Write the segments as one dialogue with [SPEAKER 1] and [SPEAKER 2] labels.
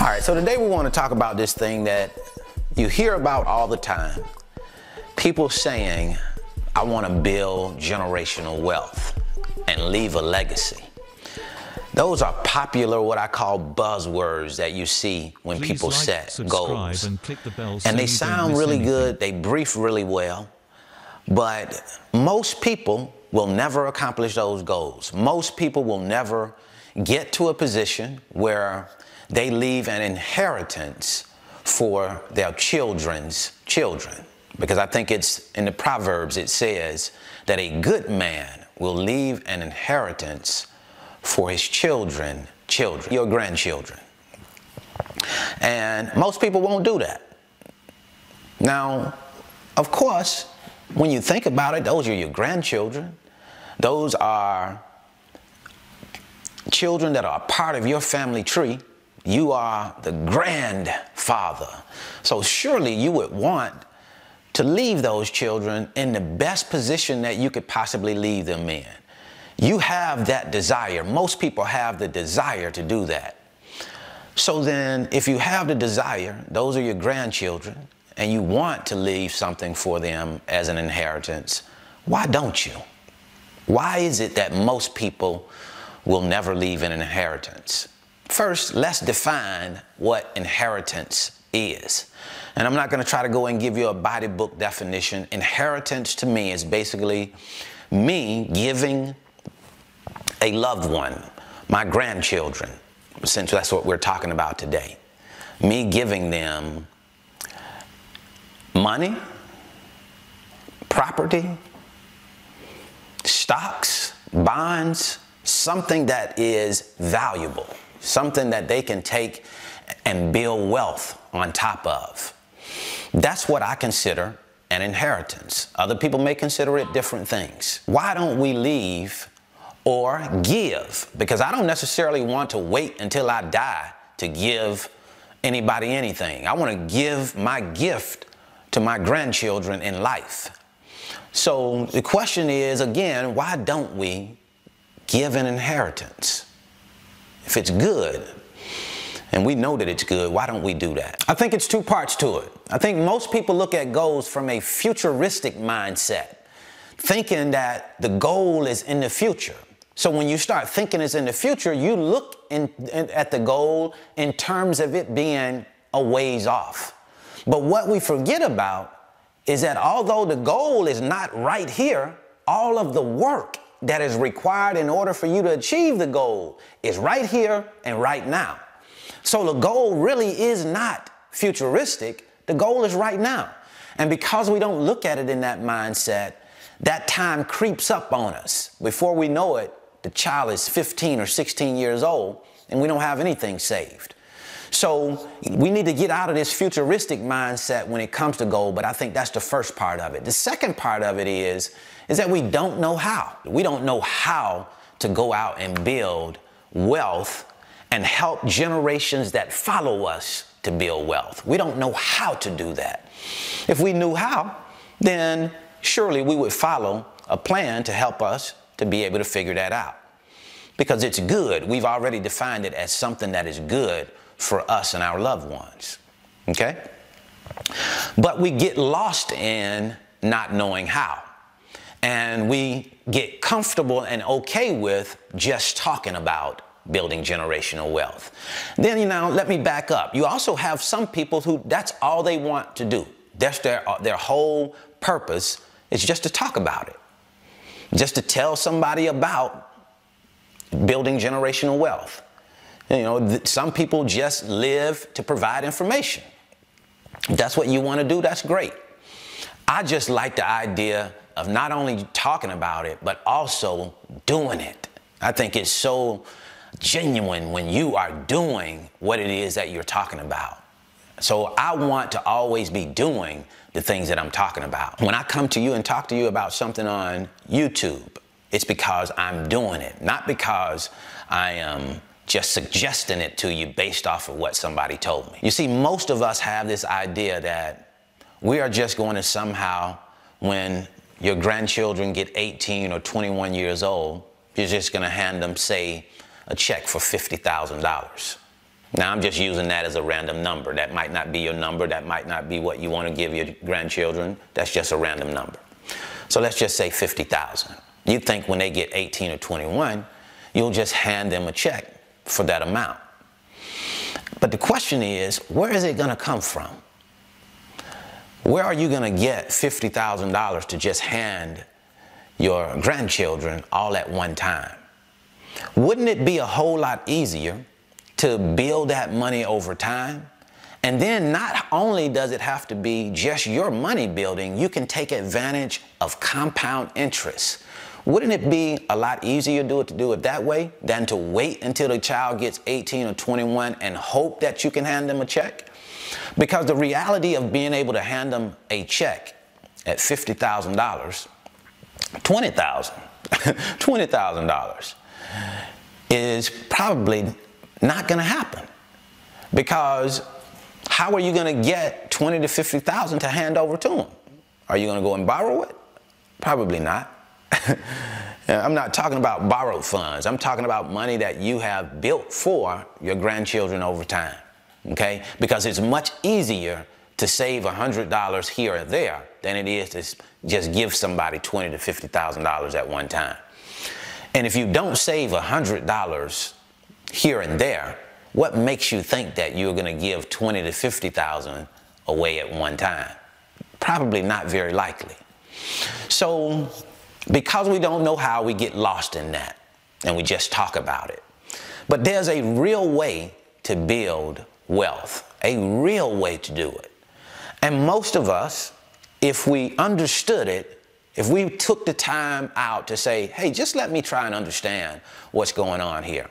[SPEAKER 1] All right, so today we want to talk about this thing that you hear about all the time. People saying, I want to build generational wealth and leave a legacy. Those are popular, what I call buzzwords that you see when people set goals.
[SPEAKER 2] And click the bell
[SPEAKER 1] and they sound really good, they brief really well, but most people will never accomplish those goals. Most people will never get to a position where they leave an inheritance for their children's children. Because I think it's in the Proverbs, it says that a good man will leave an inheritance for his children, your grandchildren. And most people won't do that. Now, of course, when you think about it, those are your grandchildren. Those are children that are part of your family tree. You are the grandfather. So surely you would want to leave those children in the best position that you could possibly leave them in. You have that desire. Most people have the desire to do that. So then if you have the desire, those are your grandchildren, and you want to leave something for them as an inheritance, why don't you? Why is it that most people will never leave an inheritance? First, let's define what inheritance is. And I'm not going to try to go and give you a body book definition. Inheritance to me is basically me giving a loved one, my grandchildren, since that's what we're talking about today, me giving them money, property, stocks, bonds, something that is valuable, something that they can take and build wealth on top of. That's what I consider an inheritance. Other people may consider it different things. Why don't we leave or give? Because I don't necessarily want to wait until I die to give anybody anything. I want to give my gift to my grandchildren in life. So the question is, again, why don't we give an inheritance? If it's good, and we know that it's good, why don't we do that? I think it's two parts to it. I think most people look at goals from a futuristic mindset, thinking that the goal is in the future. So when you start thinking it's in the future, you look at the goal in terms of it being a ways off. But what we forget about is that although the goal is not right here, all of the work that is required in order for you to achieve the goal is right here and right now. So the goal really is not futuristic. The goal is right now. And because we don't look at it in that mindset, that time creeps up on us. Before we know it, the child is 15 or 16 years old and we don't have anything saved. So we need to get out of this futuristic mindset when it comes to goal, but I think that's the first part of it. The second part of it is that we don't know how. We don't know how to go out and build wealth and help generations that follow us to build wealth. We don't know how to do that. If we knew how, then surely we would follow a plan to help us to be able to figure that out. Because it's good. We've already defined it as something that is good for us and our loved ones. Okay? But we get lost in not knowing how. And we get comfortable and okay with just talking about building generational wealth. Then, let me back up. You also have some people who that's all they want to do. That's their whole purpose is just to talk about it. Just to tell somebody about building generational wealth. Some people just live to provide information. If that's what you want to do, that's great. I just like the idea of not only talking about it, but also doing it. I think it's so genuine when you are doing what it is that you're talking about. So I want to always be doing the things that I'm talking about. When I come to you and talk to you about something on YouTube, it's because I'm doing it, not because I am just suggesting it to you based off of what somebody told me. You see, most of us have this idea that we are just going to somehow, when your grandchildren get 18 or 21 years old, you're just going to hand them, say, a check for $50,000. Now, I'm just using that as a random number. That might not be your number. That might not be what you want to give your grandchildren. That's just a random number. So let's just say 50,000. You think when they get 18 or 21, you'll just hand them a check for that amount. But the question is, where is it going to come from? Where are you going to get $50,000 to just hand your grandchildren all at one time? Wouldn't it be a whole lot easier to build that money over time? And then not only does it have to be just your money building, you can take advantage of compound interest. Wouldn't it be a lot easier to do it that way than to wait until the child gets 18 or 21 and hope that you can hand them a check? Because the reality of being able to hand them a check at $50,000, $20,000 is probably not going to happen. Because how are you going to get $20,000 to $50,000 to hand over to them? Are you going to go and borrow it? Probably not. I'm not talking about borrowed funds. I'm talking about money that you have built for your grandchildren over time. Okay? Because it's much easier to save $100 here or there than it is to just give somebody $20,000 to $50,000 at one time. And if you don't save $100 here and there, what makes you think that you're going to give $20,000 to $50,000 away at one time? Probably not very likely. So, because we don't know how, we get lost in that and we just talk about it. But there's a real way to build wealth, a real way to do it. And most of us, if we understood it, if we took the time out to say, hey, just let me try and understand what's going on here,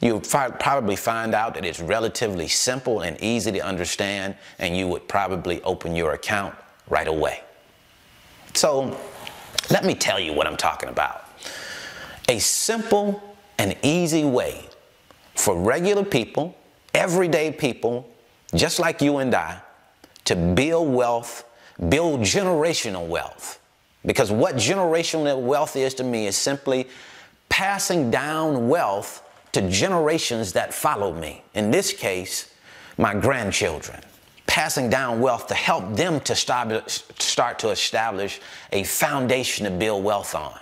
[SPEAKER 1] you'll probably find out that it's relatively simple and easy to understand, and you would probably open your account right away. So let me tell you what I'm talking about. A simple and easy way for regular people, everyday people, just like you and I, to build wealth, build generational wealth. Because what generational wealth is to me is simply passing down wealth to generations that follow me. In this case, my grandchildren. Passing down wealth to help them to start to establish a foundation to build wealth on.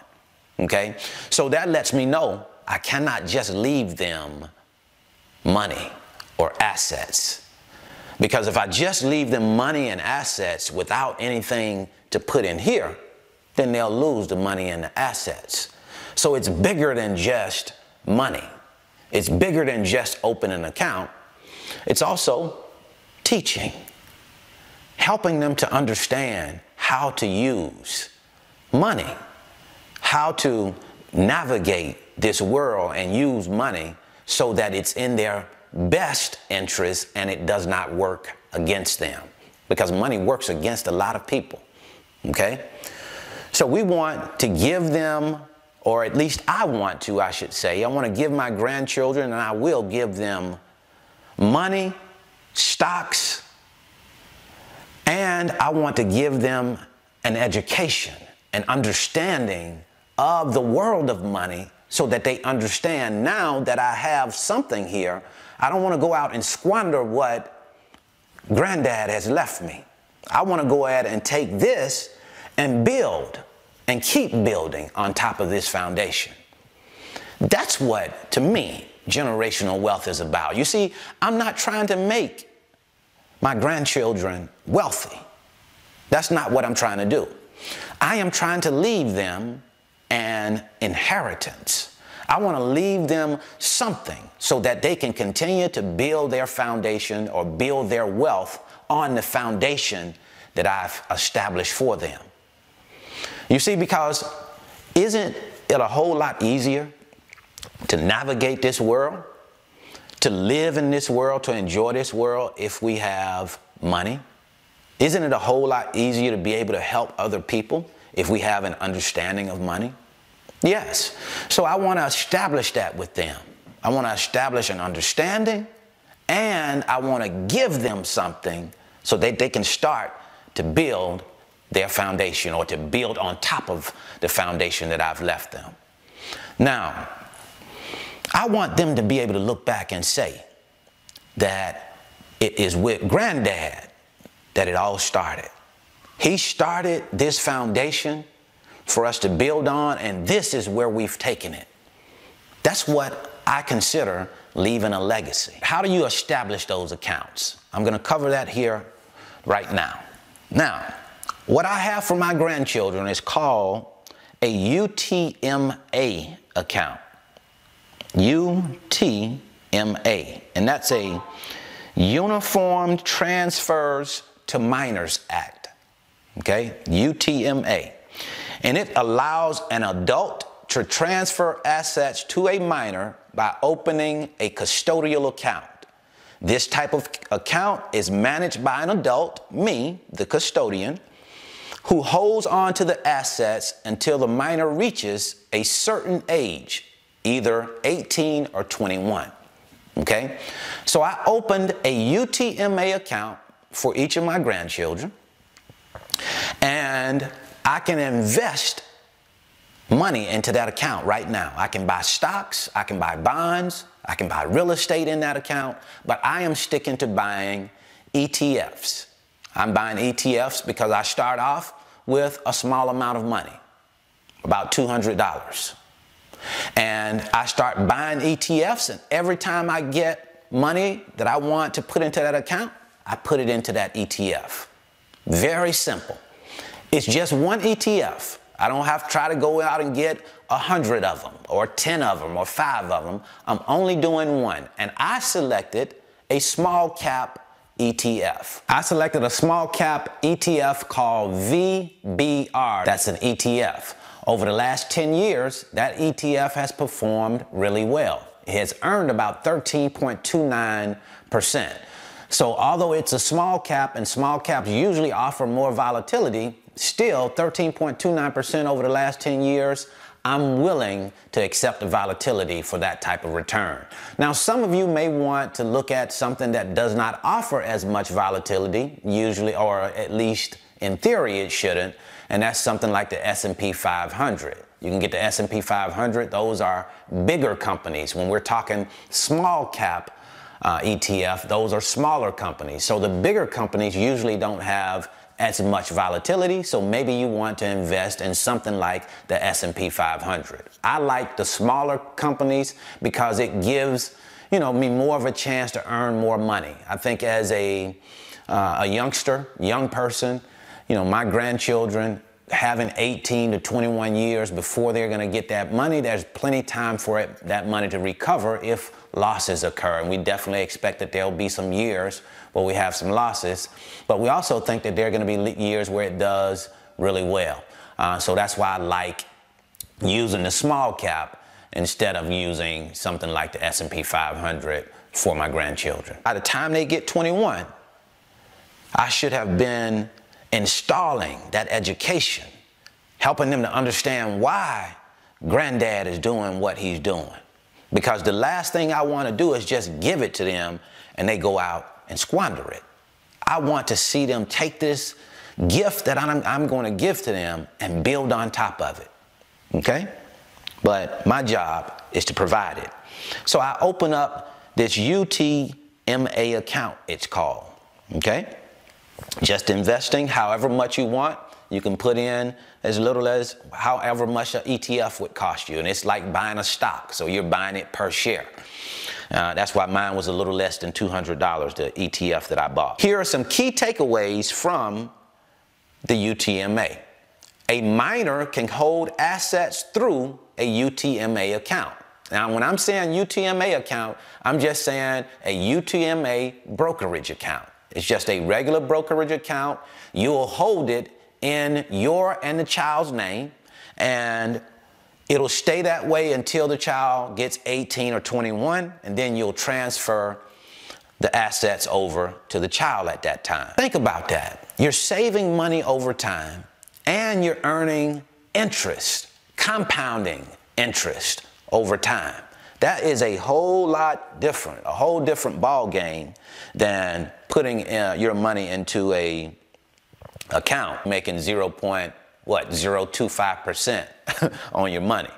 [SPEAKER 1] Okay? So that lets me know I cannot just leave them money or assets. Because if I just leave them money and assets without anything to put in here, then they'll lose the money and the assets. So it's bigger than just money. It's bigger than just opening an account. It's also teaching, helping them to understand how to use money, how to navigate this world and use money so that it's in their best interest and it does not work against them. Because money works against a lot of people, okay? So we want to give them, or at least I want to, I should say, I want to give my grandchildren, and I will give them money, stocks, and I want to give them an education, an understanding of the world of money so that they understand now that I have something here, I don't want to go out and squander what granddad has left me. I want to go ahead and take this and build and keep building on top of this foundation. That's what, to me, generational wealth is about. You see, I'm not trying to make my grandchildren wealthy. That's not what I'm trying to do. I am trying to leave them an inheritance. I want to leave them something so that they can continue to build their foundation or build their wealth on the foundation that I've established for them. You see, because isn't it a whole lot easier to navigate this world, to live in this world, to enjoy this world if we have money? Isn't it a whole lot easier to be able to help other people if we have an understanding of money? Yes. So I want to establish that with them. I want to establish an understanding, and I want to give them something so that they can start to build their foundation, or to build on top of the foundation that I've left them. Now, I want them to be able to look back and say, that it is with Granddad that it all started. He started this foundation for us to build on, and this is where we've taken it. That's what I consider leaving a legacy. How do you establish those accounts? I'm going to cover that here right now. Now, what I have for my grandchildren is called a UTMA account. UTMA, and that's a Uniform Transfers to Minors Act. Okay, UTMA. And it allows an adult to transfer assets to a minor by opening a custodial account. This type of account is managed by an adult, me, the custodian, who holds on to the assets until the minor reaches a certain age, either 18 or 21. Okay? So I opened a UTMA account for each of my grandchildren, and I can invest money into that account right now. I can buy stocks, I can buy bonds, I can buy real estate in that account, but I am sticking to buying ETFs. I'm buying ETFs because I start off with a small amount of money, about $200. And I start buying ETFs, and every time I get money that I want to put into that account, I put it into that ETF. Very simple. It's just one ETF. I don't have to try to go out and get 100 of them or 10 of them or 5 of them. I'm only doing one. And I selected a small cap ETF. I selected a small cap ETF called VBR. That's an ETF. Over the last 10 years, that ETF has performed really well. It has earned about 13.29%. So although it's a small cap and small caps usually offer more volatility, still 13.29% over the last 10 years, I'm willing to accept the volatility for that type of return. Now, some of you may want to look at something that does not offer as much volatility, usually, or at least in theory it shouldn't, and that's something like the S&P 500. You can get the S&P 500. Those are bigger companies. When we're talking small cap ETF, those are smaller companies. So the bigger companies usually don't have as much volatility, so maybe you want to invest in something like the S&P 500. I like the smaller companies because it gives, me more of a chance to earn more money. I think as a young person, my grandchildren having 18 to 21 years before they're going to get that money, there's plenty of time for that money to recover if losses occur. And we definitely expect that there'll be some years where we have some losses, but we also think that there are going to be years where it does really well. So that's why I like using the small cap instead of using something like the S&P 500 for my grandchildren. By the time they get 21, I should have been installing that education, helping them to understand why Granddad is doing what he's doing. Because the last thing I want to do is just give it to them and they go out and squander it. I want to see them take this gift that I'm going to give to them and build on top of it. Okay? But my job is to provide it. So I open up this UTMA account, it's called. Okay? Just investing however much you want. You can put in as little as however much an ETF would cost you. And it's like buying a stock. So you're buying it per share. That's why mine was a little less than $200, the ETF that I bought. Here are some key takeaways from the UTMA. A minor can hold assets through a UTMA account. Now, when I'm saying UTMA account, I'm just saying a UTMA brokerage account. It's just a regular brokerage account. You'll hold it in your and the child's name, and it'll stay that way until the child gets 18 or 21, and then you'll transfer the assets over to the child at that time. Think about that. You're saving money over time, and you're earning interest, compounding interest over time. That is a whole lot different, a whole different ball game than putting your money into a account making 0.025% on your money.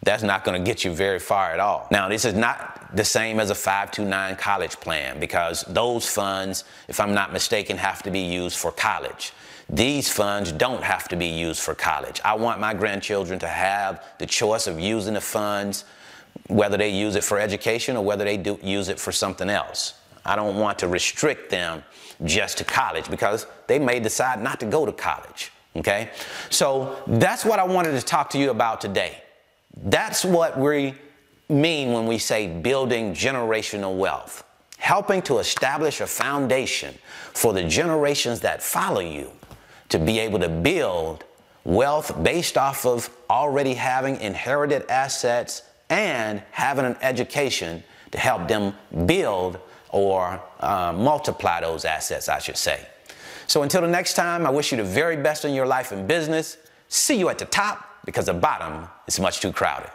[SPEAKER 1] That's not going to get you very far at all. Now, this is not the same as a 529 college plan, because those funds, if I'm not mistaken, have to be used for college. These funds don't have to be used for college. I want my grandchildren to have the choice of using the funds, whether they use it for education or whether they do use it for something else. I don't want to restrict them just to college, because they may decide not to go to college. Okay? So that's what I wanted to talk to you about today. That's what we mean when we say building generational wealth. Helping to establish a foundation for the generations that follow you to be able to build wealth based off of already having inherited assets and having an education to help them build or multiply those assets, I should say. So until the next time, I wish you the very best in your life and business. See you at the top, because the bottom is much too crowded.